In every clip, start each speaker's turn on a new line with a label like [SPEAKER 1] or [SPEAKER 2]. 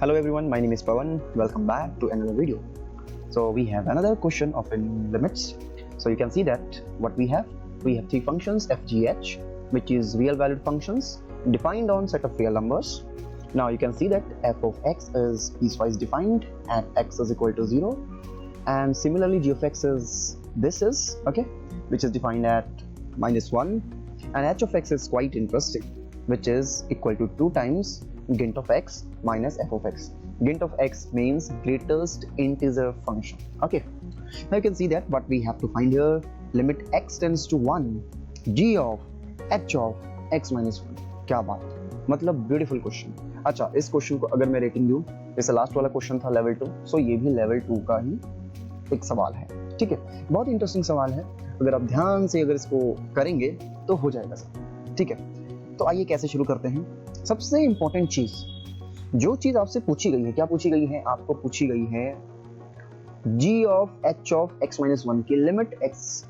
[SPEAKER 1] Hello everyone, my name is Pawan. Welcome back to another video. So we have another question of in limits. So you can see that what we have three functions f, g, h, which is real valued functions defined on set of real numbers. Now you can see that f of x is piecewise defined at x is equal to 0, and similarly g of x is which is defined at -1, and h of x is quite interesting, which is equal to 2 times gint of x minus f of x. Gint of x means greatest integer function. Okay, now you can see that what we have to find here, limit x tends to 1 g of h of x minus 1. क्या बात, मतलब beautiful question. अच्छा, इस question को अगर मैं rating दूं, जैसे लास्ट वाला क्वेश्चन था लेवल 2, सो ये भी लेवल 2 का ही एक सवाल है। ठीक है, बहुत इंटरेस्टिंग सवाल है, अगर आप ध्यान से अगर इसको करेंगे तो हो जाएगा सब। ठीक है, तो आइए कैसे शुरू करते हैं। सबसे इंपॉर्टेंट चीज, जो चीज आपसे पूछी गई है, क्या पूछी गई है, आपको पूछी गई है g of h of x minus 1 की limit x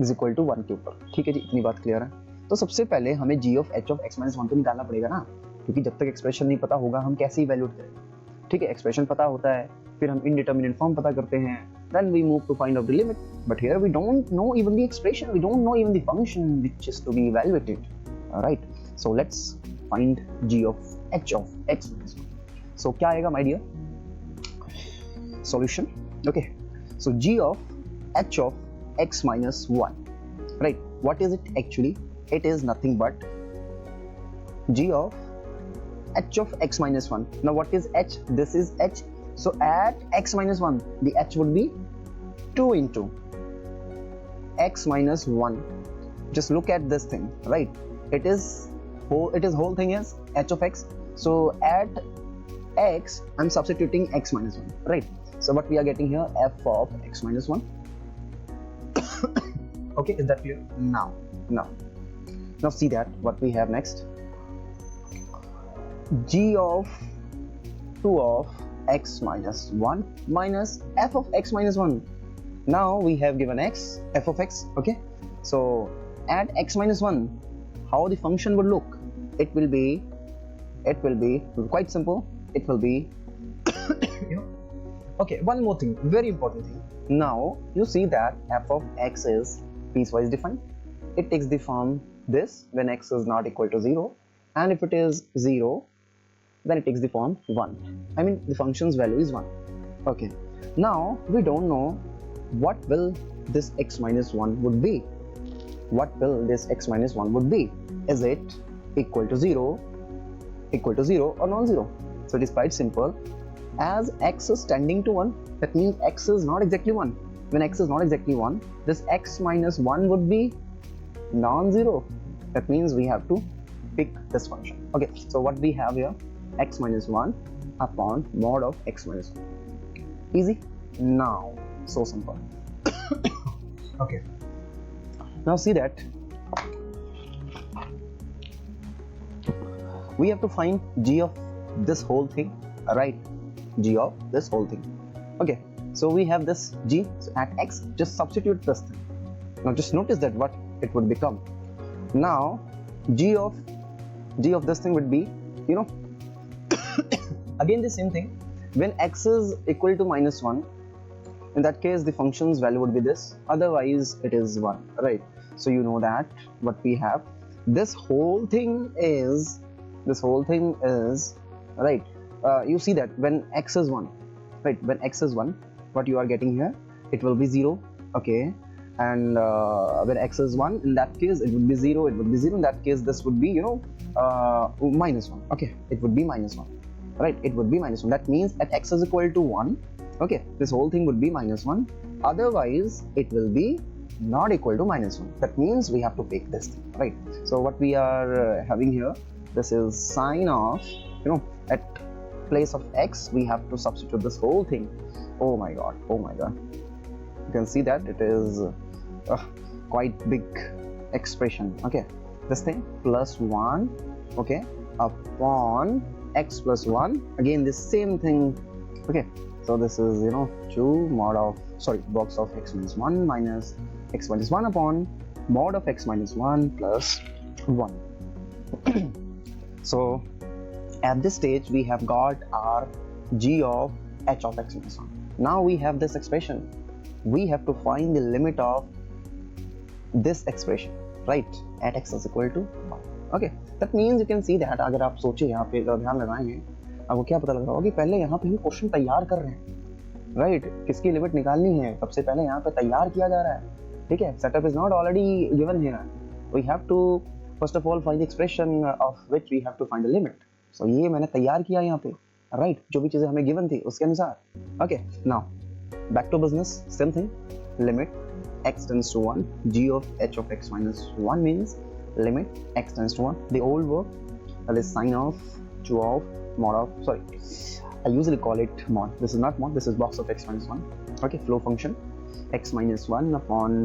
[SPEAKER 1] is equal to 1 के ऊपर। ठीक है जी, इतनी बात क्लियर है। तो सबसे पहले हमें g of h of x minus 1 तो निकालना पड़ेगा ना, क्योंकि जब तक एक्सप्रेशन नहीं पता होगा हम कैसे इवैल्यूएट करें। ठीक है, एक्सप्रेशन पता होता है, फिर हम इंडिटरमिनेट फॉर्म पता करते हैं, then we move to find out the limit, but here we don't know even the expression, we don't know even the function which is to be evaluated. All right, so let's find g of h of x minus 1. So क्या आएगा my dear? Solution. Okay, so g of h of x minus 1, right? What is it actually? It is nothing but g of h of x minus 1. Now what is h? This is h. So at x minus 1, the h would be 2 into x minus 1. Just look at this thing, right? It is whole thing is h of x. So at x, I'm substituting x minus 1, right? So what we are getting here, f of x minus 1. Okay, is that clear? Now see that what we have next. G of 2 of x minus 1 minus f of x minus 1. Now we have given x, f of x. Okay, so at x minus 1, how the function would look? It will be quite simple. It will be okay, one more thing, very important thing. Now you see that f of x is piecewise defined. It takes the form this when x is not equal to 0, and if it is 0, then it takes the form 1. I mean the function's value is 1. Okay, now we don't know what will this x minus 1 would be. What will this x minus 1 would be? Is it equal to 0 or non-zero? So it is quite simple. As x is tending to 1, that means x is not exactly 1. When x is not exactly 1, this x minus 1 would be non-zero. That means we have to pick this function. Okay, so what we have here, x minus 1 upon mod of x minus 1. Easy? Now, so simple. Okay, now see that we have to find g of this whole thing, right? G of this whole thing. Okay, so we have this g, so at x just substitute this thing. Now just notice that what it would become. Now g of this thing would be, again the same thing. When x is equal to -1, in that case the function's value would be this, otherwise it is 1, right? So you know that what we have, this whole thing is right. You see that when x is 1, right? When x is 1, what you are getting here, it will be 0. Okay, and when x is 1, in that case it would be 0. It would be 0. In that case, this would be -1. Okay, it would be -1, right? It would be -1. That means at x is equal to 1, okay, this whole thing would be -1. Otherwise, it will be not equal to -1. That means we have to pick this thing, right? So what we are having here, this is sine of, at place of x we have to substitute this whole thing. Oh my god, you can see that it is quite big expression. Okay, this thing plus 1, okay, upon x plus 1, again this same thing. Okay, so this is 2 mod of box of x minus 1 minus x minus 1 upon mod of x minus 1 plus 1. So at this stage we have got our g of h of x minus 1. Now we have this expression. We have to find the limit of this expression, right, at x is equal to 1. Okay, that means you can see that अगर आप सोचे यहाँ पे ध्यान लगाएंगे आपको क्या पता लग रहा होगा कि पहले यहाँ पे हम क्वेश्चन तैयार कर रहे हैं, राइट, किसकी लिमिट निकालनी है सबसे पहले यहाँ पे तैयार किया जा रहा है, ठीक है. Setup is not already given here, we have to first of all find the expression of which we have to find the limit. So ये मैंने तैयार किया यहाँ पे, राइट, जो भी चीजें हमें गिवन थी उसके अनुसार. Okay, now back to business, same thing, limit x tends to 1, g of h of x minus 1 means limit x tends to 1, the old verb, that is sine of 2 of mod of, sorry, I usually call it mod, this is not mod, this is box of x minus 1. Okay, flow function x minus 1 upon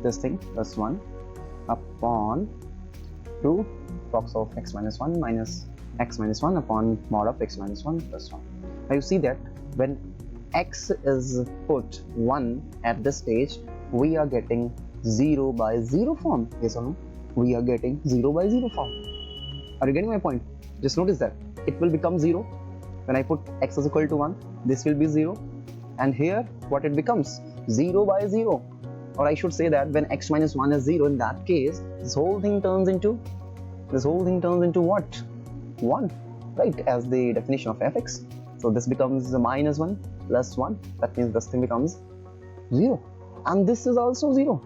[SPEAKER 1] this thing plus 1 upon 2 box of x minus 1 minus x minus 1 upon mod of x minus 1 plus 1. Now you see that when x is put 1 at this stage, we are getting 0 by 0 form. Yes or no? We are getting 0 by 0 form. Are you getting my point? Just notice that it will become 0 when I put x is equal to 1. This will be 0, and here what it becomes 0 by 0, or I should say that when x minus 1 is 0, in that case this whole thing turns into what? 1, right, as the definition of fx. So this becomes minus 1 plus 1, that means this thing becomes 0, and this is also 0.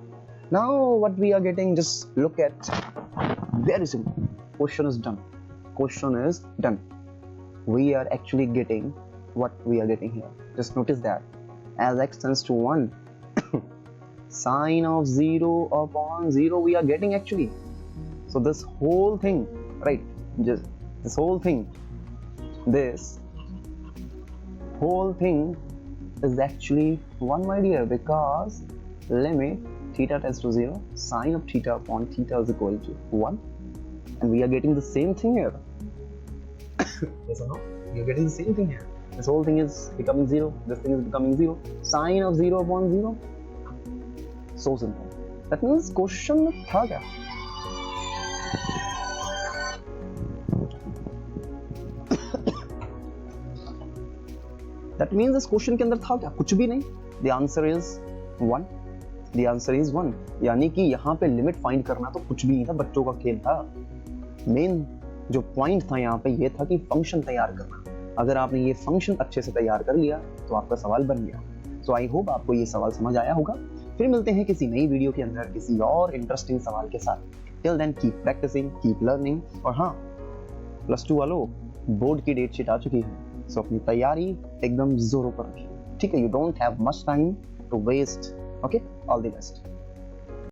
[SPEAKER 1] Now what we are getting, just look at, very simple, question is done. We are actually getting what we are getting here. Just notice that as x tends to 1, sine of 0 upon 0 we are getting actually. So this whole thing, right, just this whole thing is actually 1, my dear, because limit theta tends to 0, sine of theta upon theta is equal to 1, and we are getting the same thing here. Yes or no? We are getting the same thing here. This whole thing is becoming 0, this thing is becoming 0, sine of 0 upon 0. So simple. That means question में था क्या? That means इस question के अंदर था क्या? कुछ भी नहीं. The answer is 1. The answer is 1. यानी कि यहाँ पे लिमिट फाइंड करना तो कुछ भी नहीं था, बच्चों का खेल था. मेन जो पॉइंट था यहाँ पे ये था कि फंक्शन तैयार करना. अगर आपने ये फंक्शन अच्छे से तैयार कर लिया तो आपका सवाल बन गया. सो आई होप आपको ये सवाल समझ आया होगा. फिर मिलते हैं किसी नई वीडियो के अंदर किसी और इंटरेस्टिंग सवाल के साथ. Till then keep practising, keep learning. और हाँ, +2 वालों, बोर्ड की डेट शीट आ चुकी है, सो अपनी तैयारी एकदम जोरों पर रखिए, ठीक है. You don't have much time to waste. Okay, all the best.